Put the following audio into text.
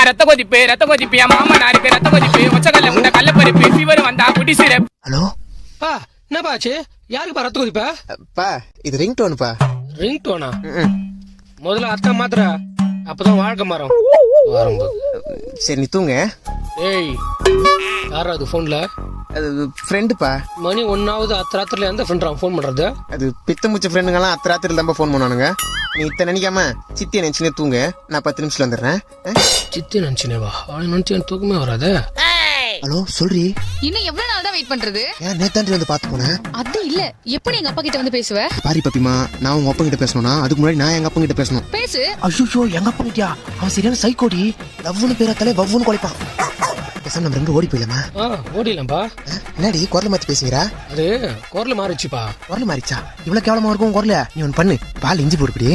ரத்த கொதிப்பு என் மாமனாருக்கு ரத்த கொதிப்பு ஒச்சக்கல்ல முண்ட கல்ல பருப்பு ஃபீவர் வந்தா குடி சிரப். ஹலோ பா என்னப்பா ஆச்சு? யாருக்குப்பா ரத்த கொதிப்பா? பா இது ரிங் டோனுப்பா. Ring Donna? முதல்ல அத்தா மாத்திர அப்பதான் வாழ்க்கை மாறும். சரி நீ தூங்க. ஏய் யாரா அது போன்ல? அது ஃப்ரெண்டுப்பா. மணி 1 அத்தராத்திரில எந்த ஃப்ரெண்ட் ஃபோன் பண்றது? அது பித்த முச்ச ஃப்ரெண்டுங்கெல்லாம் அத்தராத்திரில தான் ஃபோன் பண்ணுவானுங்க. நீ இத்தனை நினைக்காம சித்தியை நினைச்சுனே தூங்க. நான் 10 நிமிஷத்துல வந்துடுறேன். சித்தி நினைச்சுனேவா? அவளை நினைச்சு எனக்கு தூக்கமே வராது. ஹலோ சொல்றி. இன்னும் எவ்வளவு நாள் தான் வெயிட் பண்றது? ஏன் நேத்தாண்டி வந்து பாத்து போனேன். அது இல்ல, எப்படி எங்க அப்பா கிட்ட வந்து பேசுவ? பாரி பப்பிமா, நான் உங்க அப்பா கிட்ட பேசணும்னா அதுக்கு முன்னாடி நான் எங்க அப்பா கிட்ட பேசணும். பேசு. ஐயோ எங்க அப்பா கிட்டயா? அவன் சரியான சைக்கோடி. லவ்னு பேராத்தாலே வவ்வுன்னு குலைப்பான். பேசாம நம்ம ரெண்டு ஓடி போயிடலாமா? ஓடிடலாம்ப்பா. என்னடி குரல் மாத்தி பேசுகிறா? அது குரல் மாறிச்சுப்பா. குரல் மாறிச்சா? இவ்வளவு கேவலமா இருக்கும் குரல? நீ ஒன்னு பண்ணு, பால் இஞ்சி போடுப்படி.